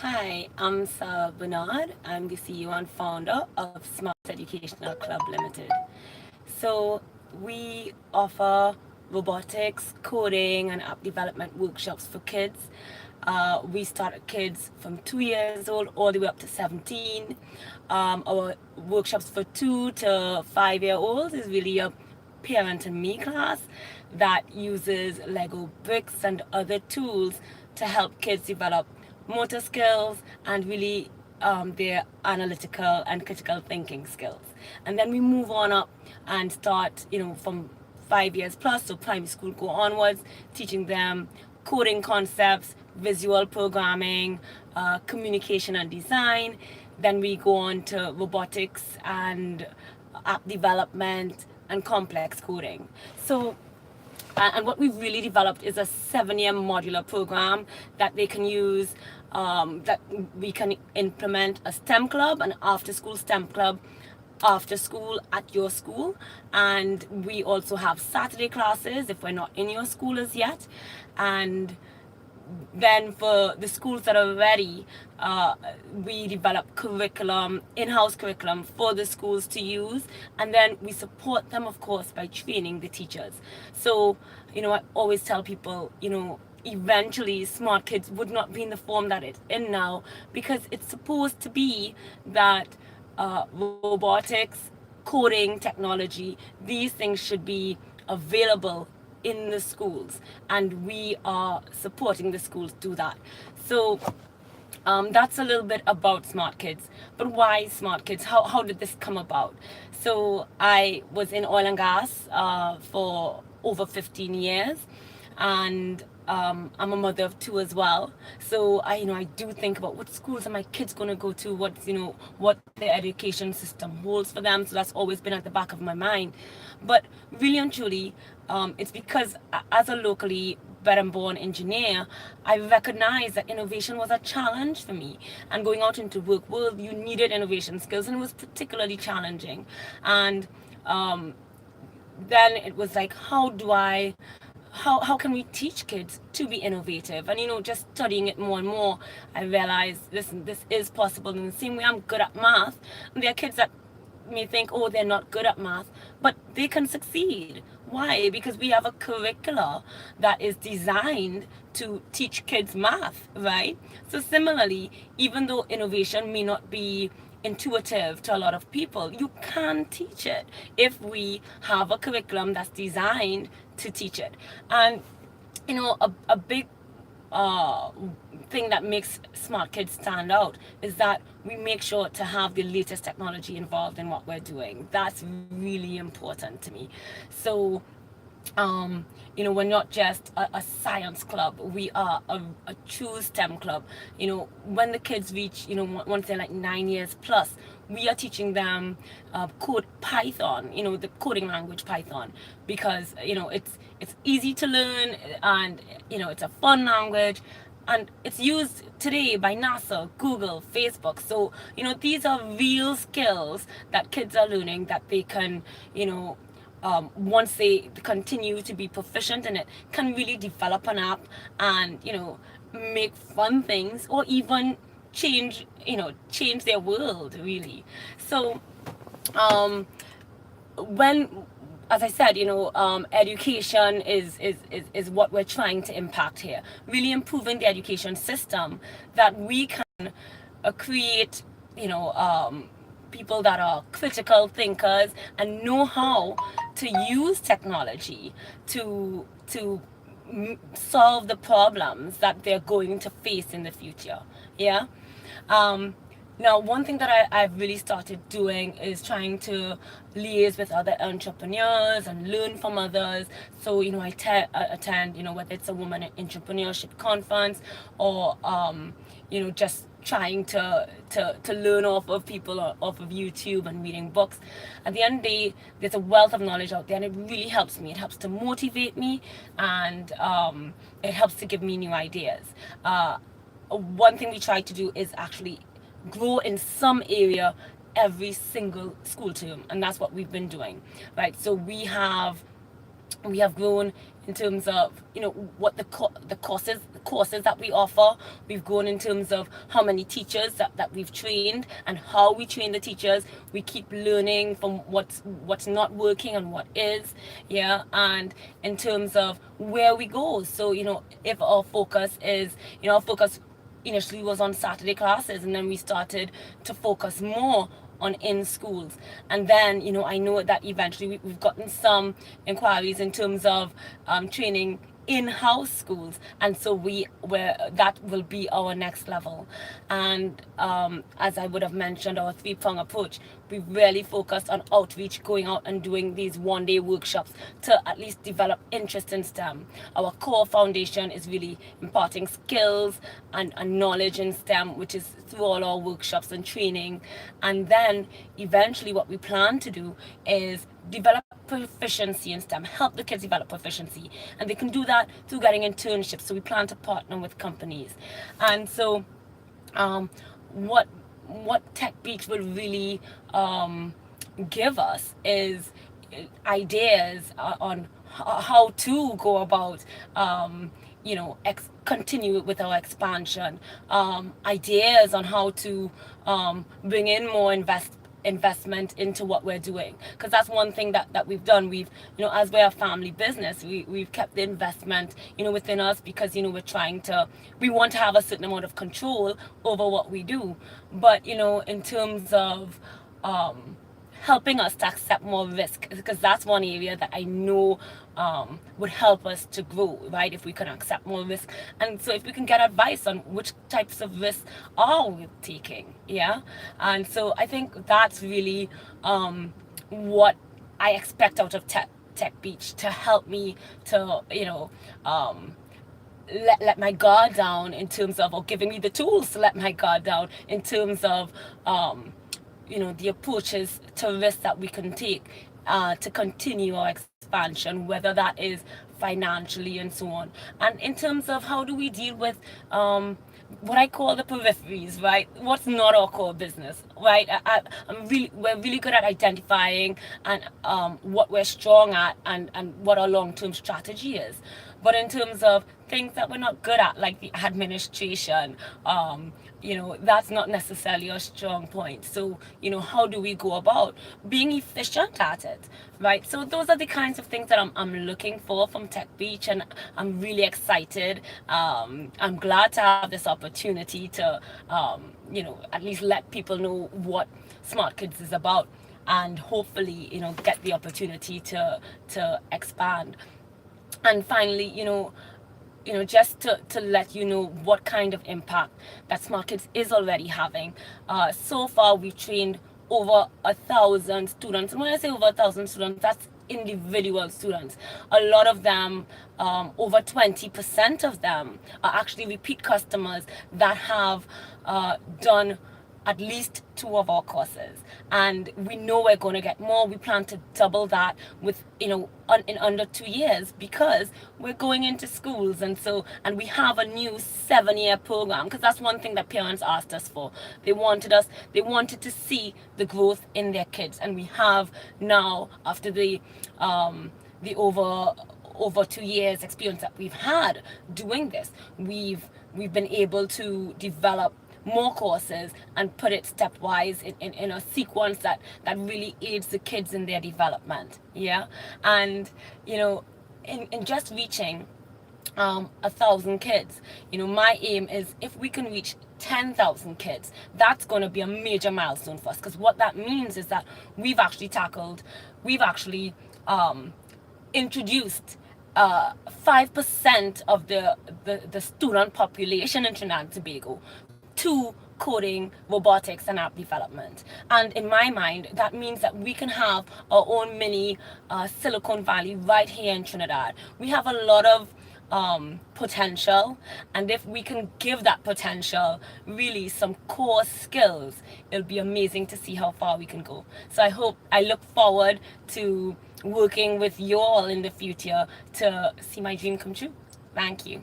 Hi, I'm Sarah Bernard. I'm the CEO and founder of Smart Educational Club Limited. So we offer robotics, coding, and app development workshops for kids. We start at kids from 2 years old all the way up to 17. Our workshops for 2 to 5 year olds is really a parent and me class that uses Lego bricks and other tools to help kids develop motor skills and really their analytical and critical thinking skills. And then we move on up and start, from 5 years plus, so primary school go onwards, teaching them coding concepts, visual programming, communication and design. Then we go on to robotics and app development and complex coding. So and what we've really developed is a 7 year modular program that they can use, that we can implement a STEM club, an after school STEM club, after school at your school. And we also have Saturday classes if we're not in your school as yet. And then for the schools that are ready, we develop curriculum, in-house curriculum for the schools to use, and then we support them, of course, by training the teachers. So, I always tell people, eventually smart kids would not be in the form that it's in now, because it's supposed to be that robotics, coding, technology, these things should be available in the schools, and we are supporting the schools do that. So that's a little bit about Smart Kids. But why Smart Kids? How did this come about? So I was in oil and gas for over 15 years, and I'm a mother of two as well. So I do think about what schools are my kids going to go to, what the education system holds for them. So that's always been at the back of my mind. But really and truly, it's because as a locally bred and born engineer, I recognized that innovation was a challenge for me. And going out into work world, you needed innovation skills, and it was particularly challenging. And then it was like, how can we teach kids to be innovative? And just studying it more and more, I realized, listen, this is possible. In the same way I'm good at math, and there are kids that may think, oh, they're not good at math, but they can succeed. Why? Because we have a curricula that is designed to teach kids math, right? So similarly, even though innovation may not be intuitive to a lot of people, you can teach it if we have a curriculum that's designed to teach it. And a big uh, thing that makes Smart Kids stand out is that we make sure to have the latest technology involved in what we're doing. That's really important to me. So we're not just a science club. We are a true STEM club. When the kids reach, once they're like 9 years plus, we are teaching them code Python, the coding language Python, because, it's easy to learn, and, it's a fun language. And it's used today by NASA, Google, Facebook. So, these are real skills that kids are learning that they can, once they continue to be proficient in it, can really develop an app and make fun things, or even change their world, really. So when as I said, education is what we're trying to impact here. Really improving the education system, that we can create, people that are critical thinkers and know how to use technology to solve the problems that they're going to face in the future. Yeah. Now, one thing that I've really started doing is trying to liaise with other entrepreneurs and learn from others. So, I attend, whether it's a woman entrepreneurship conference, or, just trying to learn off of people, off of YouTube, and reading books. At the end of the day, there's a wealth of knowledge out there, and it really helps me. It helps to motivate me, and it helps to give me new ideas. One thing we try to do is actually grow in some area every single school term, and that's what we've been doing, right? So we have grown in terms of, what the courses that we offer. We've grown in terms of how many teachers that we've trained and how we train the teachers. We keep learning from what's not working and what is, yeah. And in terms of where we go, so if our focus is, our focus initially was on Saturday classes, and then we started to focus more on in schools. And then I know that eventually we've gotten some inquiries in terms of training in-house schools, and so that will be our next level. And as I would have mentioned, our three-prong approach, we really focused on outreach, going out and doing these one-day workshops to at least develop interest in STEM. Our core foundation is really imparting skills and knowledge in STEM, which is through all our workshops and training. And then eventually what we plan to do is develop proficiency in STEM, help the kids develop proficiency, and they can do that through getting internships. So we plan to partner with companies. And so what Tech Beach will really give us is ideas on how to go about continue with our expansion, ideas on how to bring in more investment into what we're doing, because that's one thing that we've done. We've as we're a family business, we've kept the investment within us, because we want to have a certain amount of control over what we do. But in terms of helping us to accept more risk, because that's one area that I know would help us to grow, right? If we can accept more risk, and so if we can get advice on which types of risks are we taking, yeah. And so I think that's really what I expect out of Tech Beach, to help me to let my guard down in terms of, or giving me the tools to let my guard down in terms of the approaches to risk that we can take to continue our expansion, whether that is financially and so on. And in terms of how do we deal with what I call the peripheries, right? What's not our core business, right? We're really good at identifying and what we're strong at, and what our long-term strategy is. But in terms of things that we're not good at, like the administration, that's not necessarily a strong point. So, how do we go about being efficient at it, right? So those are the kinds of things that I'm looking for from Tech Beach, and I'm really excited. I'm glad to have this opportunity to, at least let people know what Smart Kids is about, and hopefully, get the opportunity to expand. And finally, just to let you know what kind of impact that Smart Kids is already having. So far, we've trained over 1,000 students. And when I say over 1,000 students, that's individual students. A lot of them, over 20% of them, are actually repeat customers that have done at least 2 of our courses, and we know we're going to get more. We plan to double that with in under 2 years, because we're going into schools, and we have a new 7-year program, because that's one thing that parents asked us for. They wanted to see the growth in their kids, and we have now, after the over 2 years experience that we've had doing this, we've been able to develop more courses and put it stepwise in a sequence that really aids the kids in their development, yeah. And in just reaching 1,000 kids, my aim is, if we can reach 10,000 kids, that's going to be a major milestone for us, because what that means is that we've actually introduced 5% of the student population in Trinidad and Tobago to coding, robotics, and app development. And in my mind, that means that we can have our own mini Silicon Valley right here in Trinidad. We have a lot of potential, and if we can give that potential really some core skills, it'll be amazing to see how far we can go. So I look forward to working with you all in the future to see my dream come true. Thank you.